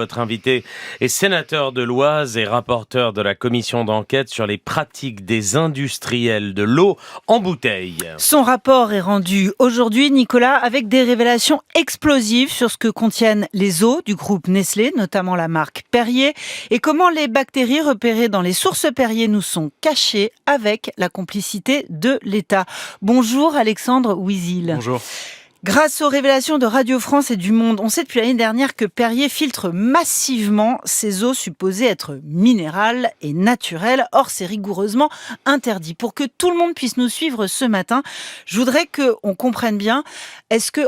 Votre invité est sénateur de l'Oise et rapporteur de la commission d'enquête sur les pratiques des industriels de l'eau en bouteille. Son rapport est rendu aujourd'hui, Nicolas, avec des révélations explosives sur ce que contiennent les eaux du groupe Nestlé, notamment la marque Perrier, et comment les bactéries repérées dans les sources Perrier nous sont cachées avec la complicité de l'État. Bonjour Alexandre Ouizil. Bonjour. Grâce aux révélations de Radio France et du Monde, on sait depuis l'année dernière que Perrier filtre massivement ces eaux supposées être minérales et naturelles. Or, c'est rigoureusement interdit. Pour que tout le monde puisse nous suivre ce matin, je voudrais qu'on comprenne bien,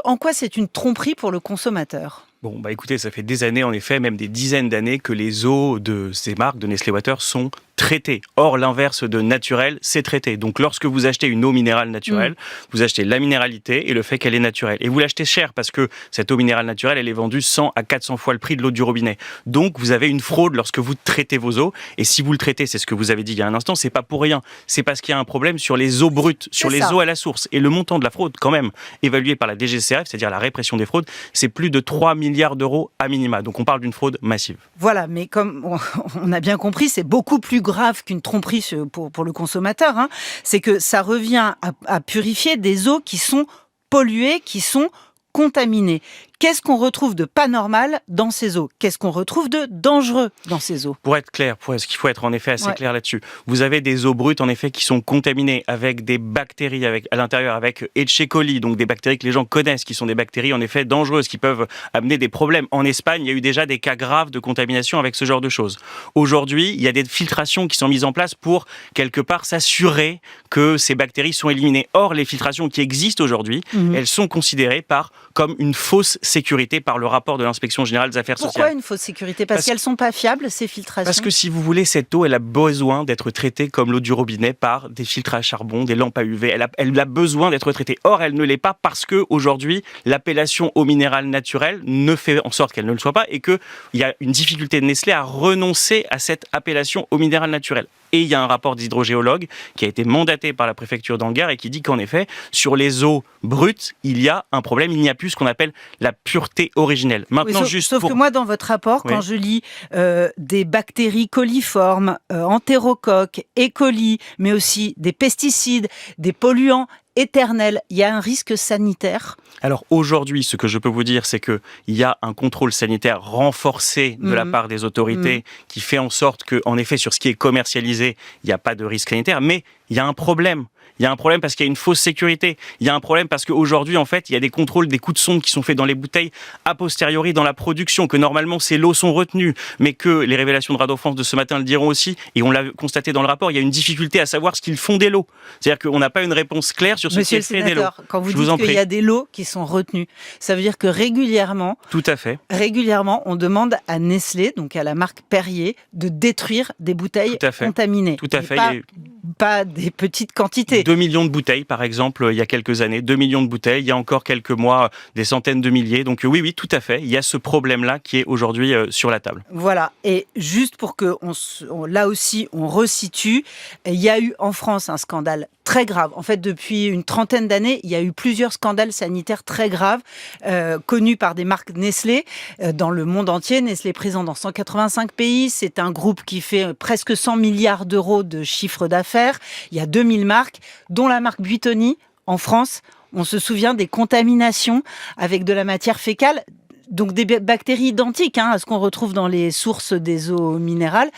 en quoi c'est une tromperie pour le consommateur ? Bon, écoutez, ça fait des années, en effet, même des dizaines d'années, que les eaux de ces marques, de Nestlé Water, sont traitées. Or, l'inverse de naturel, c'est traité. Donc, lorsque vous achetez une eau minérale naturelle, vous achetez la minéralité et le fait qu'elle est naturelle. Et vous l'achetez cher parce que cette eau minérale naturelle, elle est vendue 100 à 400 fois le prix de l'eau du robinet. Donc, vous avez une fraude lorsque vous traitez vos eaux. Et si vous le traitez, c'est ce que vous avez dit il y a un instant, c'est pas pour rien. C'est parce qu'il y a un problème sur les eaux brutes, sur les eaux à la source. Et le montant de la fraude, quand même, évalué par la DGCCRF, c'est-à-dire la répression des fraudes, c'est plus de 3 milliards d'euros à minima. Donc, on parle d'une fraude massive. Voilà, mais comme on a bien compris, c'est beaucoup plus grave qu'une tromperie pour le consommateur. C'est que ça revient à purifier des eaux qui sont polluées, qui sont contaminées. Qu'est-ce qu'on retrouve de pas normal dans ces eaux ? Qu'est-ce qu'on retrouve de dangereux dans ces eaux ? Pour être clair, ce qu'il faut être en effet assez clair là-dessus, vous avez des eaux brutes en effet qui sont contaminées avec des bactéries à l'intérieur, avec Ecce coli, donc des bactéries que les gens connaissent, qui sont des bactéries en effet dangereuses, qui peuvent amener des problèmes. En Espagne, il y a eu déjà des cas graves de contamination avec ce genre de choses. Aujourd'hui, il y a des filtrations qui sont mises en place pour quelque part s'assurer que ces bactéries sont éliminées. Or, les filtrations qui existent aujourd'hui, elles sont considérées comme une fausse sécurité par le rapport de l'Inspection Générale des Affaires Sociales. Pourquoi une fausse sécurité ? Parce qu'elles ne sont pas fiables, ces filtrations ? Parce que si vous voulez, cette eau, elle a besoin d'être traitée comme l'eau du robinet par des filtres à charbon, des lampes à UV. Elle a besoin d'être traitée. Or, elle ne l'est pas parce que aujourd'hui, l'appellation eau minérale naturelle ne fait en sorte qu'elle ne le soit pas et qu'il y a une difficulté de Nestlé à renoncer à cette appellation eau minérale naturelle. Et il y a un rapport des hydrogéologues qui a été mandaté par la préfecture d'Angers et qui dit qu'en effet, sur les eaux brutes, il y a un problème. Il n'y a plus ce qu'on appelle la pureté originelle. Maintenant, sauf que moi, dans votre rapport, quand je lis des bactéries coliformes, entérocoques, E. coli, mais aussi des pesticides, des polluants éternels, il y a un risque sanitaire ? Alors aujourd'hui, ce que je peux vous dire, c'est qu'il y a un contrôle sanitaire renforcé de la part des autorités qui fait en sorte qu'en effet, sur ce qui est commercialisé, il n'y a pas de risque sanitaire, mais il y a un problème. Il y a un problème parce qu'il y a une fausse sécurité. Il y a un problème parce qu'aujourd'hui, en fait, il y a des contrôles, des coups de sonde qui sont faits dans les bouteilles a posteriori dans la production, que normalement ces lots sont retenus, mais que les révélations de Radio France de ce matin le diront aussi, et on l'a constaté dans le rapport, il y a une difficulté à savoir ce qu'ils font des lots. C'est-à-dire qu'on n'a pas une réponse claire sur ce qui est fait des lots. Quand vous dites qu'il y a des lots qui sont retenus, ça veut dire que régulièrement, on demande à Nestlé, donc à la marque Perrier, de détruire des bouteilles contaminées. Tout à fait. Pas des petites quantités. 2 millions de bouteilles, par exemple, il y a quelques années. 2 millions de bouteilles, il y a encore quelques mois, des centaines de milliers. Donc oui, tout à fait. Il y a ce problème-là qui est aujourd'hui sur la table. Voilà. Et juste pour que là aussi, on resitue, il y a eu en France un scandale très grave. En fait, depuis une trentaine d'années, il y a eu plusieurs scandales sanitaires très graves, connus par des marques Nestlé dans le monde entier. Nestlé est présent dans 185 pays. C'est un groupe qui fait presque 100 milliards d'euros de chiffre d'affaires. Il y a 2000 marques, dont la marque Buitoni en France. On se souvient des contaminations avec de la matière fécale, donc des bactéries identiques à ce qu'on retrouve dans les sources des eaux minérales.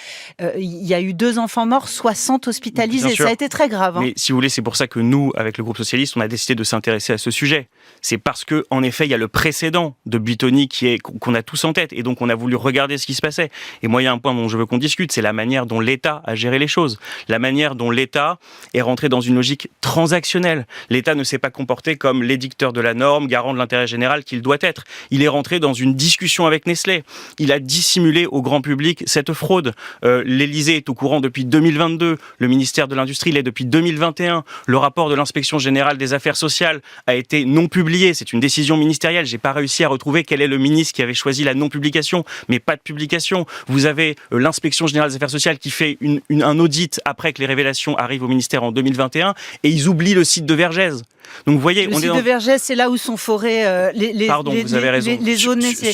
Il y a eu 2 enfants morts, 60 hospitalisés. Ça a été très grave. Mais si vous voulez, c'est pour ça que nous, avec le groupe socialiste, on a décidé de s'intéresser à ce sujet. C'est parce que, en effet, il y a le précédent de Buitoni qu'on a tous en tête. Et donc, on a voulu regarder ce qui se passait. Et moi, il y a un point dont je veux qu'on discute, c'est la manière dont l'État a géré les choses. La manière dont l'État est rentré dans une logique transactionnelle. L'État ne s'est pas comporté comme l'édicteur de la norme, garant de l'intérêt général qu'il doit être. Il est rentré dans une discussion avec Nestlé. Il a dissimulé au grand public cette fraude. L'Élysée est au courant depuis 2022. Le ministère de l'Industrie l'est depuis 2021. Le rapport de l'Inspection Générale des Affaires Sociales a été non publié. C'est une décision ministérielle. J'ai pas réussi à retrouver quel est le ministre qui avait choisi la non-publication, mais pas de publication. Vous avez l'Inspection Générale des Affaires Sociales qui fait un audit après que les révélations arrivent au ministère en 2021 et ils oublient le site de Vergès. Donc vous voyez, le site de Vergès, c'est là où sont forés Pardon, vous avez raison. les eaux de Nestlé.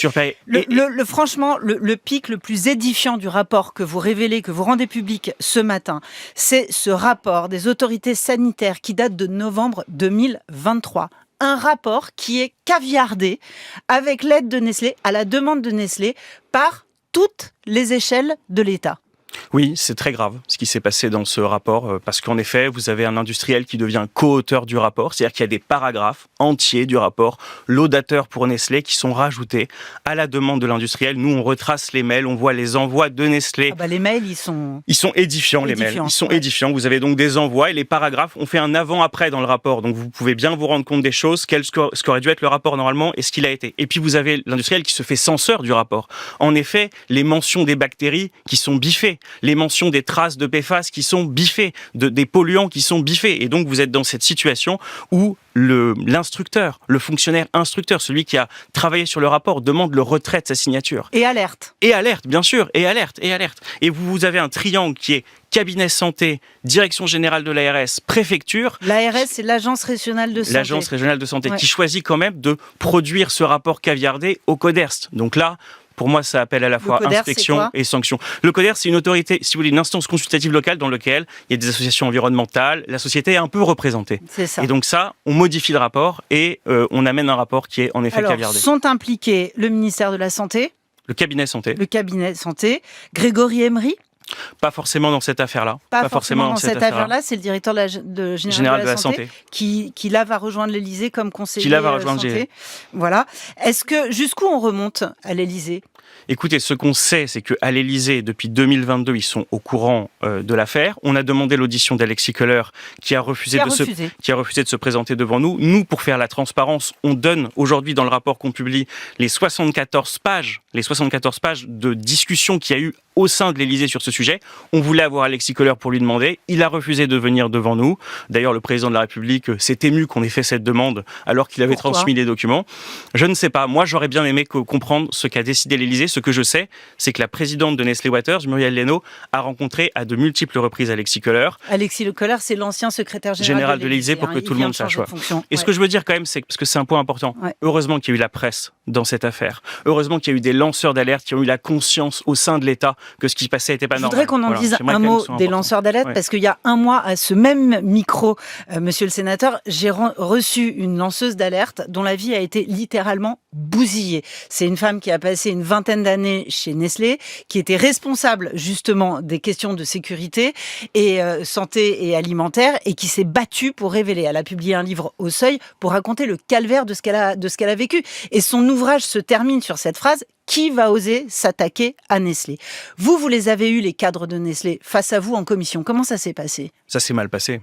Franchement, le pic le plus édifiant du rapport que vous révélez, que vous rendez public ce matin, c'est ce rapport des autorités sanitaires qui date de novembre 2023. Un rapport qui est caviardé avec l'aide de Nestlé, à la demande de Nestlé, par toutes les échelles de l'État. Oui, c'est très grave ce qui s'est passé dans ce rapport, parce qu'en effet, vous avez un industriel qui devient co-auteur du rapport, c'est-à-dire qu'il y a des paragraphes entiers du rapport, laudateurs pour Nestlé, qui sont rajoutés à la demande de l'industriel. Nous, on retrace les mails, on voit les envois de Nestlé. Les mails, ils sont édifiants, les mails. Ils sont édifiants. Vous avez donc des envois et les paragraphes. On fait un avant-après dans le rapport, donc vous pouvez bien vous rendre compte des choses, ce qu'aurait dû être le rapport normalement et ce qu'il a été. Et puis vous avez l'industriel qui se fait censeur du rapport. En effet, les mentions des bactéries qui sont biffées, les mentions des traces de PFAS qui sont biffées, des polluants qui sont biffés. Et donc, vous êtes dans cette situation où l'instructeur, le fonctionnaire instructeur, celui qui a travaillé sur le rapport, demande le retrait de sa signature. Et alerte. Et alerte, bien sûr. Et alerte. Et vous avez un triangle qui est cabinet santé, direction générale de l'ARS, préfecture. L'ARS, c'est l'Agence régionale de santé. L'Agence régionale de santé, qui choisit quand même de produire ce rapport caviardé au CODERST. Donc là, pour moi, ça appelle à la fois inspection et sanction. Le CODERST, c'est une autorité, si vous voulez, une instance consultative locale dans laquelle il y a des associations environnementales, la société est un peu représentée. C'est ça. Et donc ça, on modifie le rapport et on amène un rapport qui est en effet caviardé. Sont impliqués le ministère de la Santé, le cabinet santé, Grégory Emery. Pas forcément dans cette affaire-là. Pas forcément dans cette affaire-là. C'est le directeur général de la santé qui là va rejoindre l'Élysée comme conseiller santé. Voilà. Jusqu'où on remonte à l'Élysée ? Écoutez, ce qu'on sait, c'est qu'à l'Élysée, depuis 2022, ils sont au courant de l'affaire. On a demandé l'audition d'Alexis Kohler, qui a refusé de se présenter devant nous. Nous, pour faire la transparence, on donne aujourd'hui dans le rapport qu'on publie les 74 pages de discussion qu'il y a eu au sein de l'Élysée sur ce sujet. On voulait avoir Alexis Kohler pour lui demander. Il a refusé de venir devant nous. D'ailleurs, le président de la République s'est ému qu'on ait fait cette demande alors qu'il avait transmis les documents. Je ne sais pas. Moi, j'aurais bien aimé comprendre ce qu'a décidé l'Élysée. Ce que je sais, c'est que la présidente de Nestlé Waters, Muriel Leno, a rencontré à de multiples reprises Alexis Kohler. Alexis Kohler, c'est l'ancien secrétaire général de l'Élysée, pour que tout le monde sache. Et ce que je veux dire quand même, c'est parce que c'est un point important. Heureusement qu'il y a eu la presse dans cette affaire. Heureusement qu'il y a eu des lanceurs d'alerte qui ont eu la conscience au sein de l'État que ce qui se passait n'était pas normal. Je voudrais qu'on en dise un mot des lanceurs d'alerte, parce qu'il y a un mois, à ce même micro, monsieur le sénateur, j'ai reçu une lanceuse d'alerte dont la vie a été littéralement bousillée. C'est une femme qui a passé une vingtaine d'années chez Nestlé, qui était responsable justement des questions de sécurité et santé et alimentaire, et qui s'est battue pour révéler. Elle a publié un livre au Seuil pour raconter le calvaire de ce qu'elle a vécu. Et son ouvrage se termine sur cette phrase: qui va oser s'attaquer à Nestlé ? Vous les avez eus, les cadres de Nestlé, face à vous en commission. Comment ça s'est passé ? Ça s'est mal passé.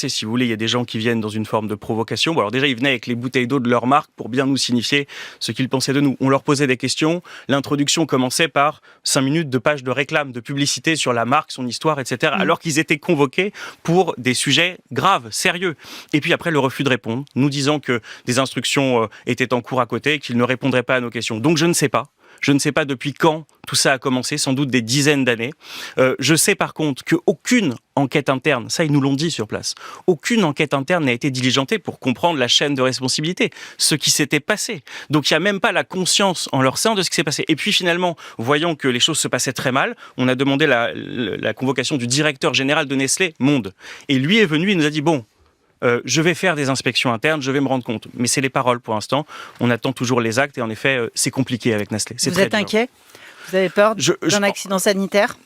Si vous voulez, il y a des gens qui viennent dans une forme de provocation. Bon, alors déjà, ils venaient avec les bouteilles d'eau de leur marque pour bien nous signifier ce qu'ils pensaient de nous. On leur posait des questions. L'introduction commençait par 5 minutes de pages de réclame, de publicité sur la marque, son histoire, etc. Alors qu'ils étaient convoqués pour des sujets graves, sérieux. Et puis après, le refus de répondre, nous disant que des instructions étaient en cours à côté et qu'ils ne répondraient pas à nos questions. Donc je ne sais pas. Je ne sais pas depuis quand tout ça a commencé, sans doute des dizaines d'années. Je sais par contre qu'aucune enquête interne, ça ils nous l'ont dit sur place, aucune enquête interne n'a été diligentée pour comprendre la chaîne de responsabilité, ce qui s'était passé. Donc il n'y a même pas la conscience en leur sein de ce qui s'est passé. Et puis finalement, voyant que les choses se passaient très mal, on a demandé la convocation du directeur général de Nestlé, Monde. Et lui est venu, il nous a dit, bon, je vais faire des inspections internes, je vais me rendre compte. Mais c'est les paroles pour l'instant. On attend toujours les actes et en effet, c'est compliqué avec Nestlé. Vous êtes inquiet ? Vous avez peur d'un accident sanitaire ?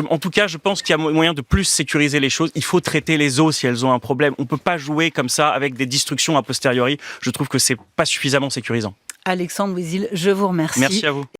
En tout cas, je pense qu'il y a moyen de plus sécuriser les choses. Il faut traiter les eaux si elles ont un problème. On ne peut pas jouer comme ça avec des destructions a posteriori. Je trouve que c'est pas suffisamment sécurisant. Alexandre Ouizil, je vous remercie. Merci à vous.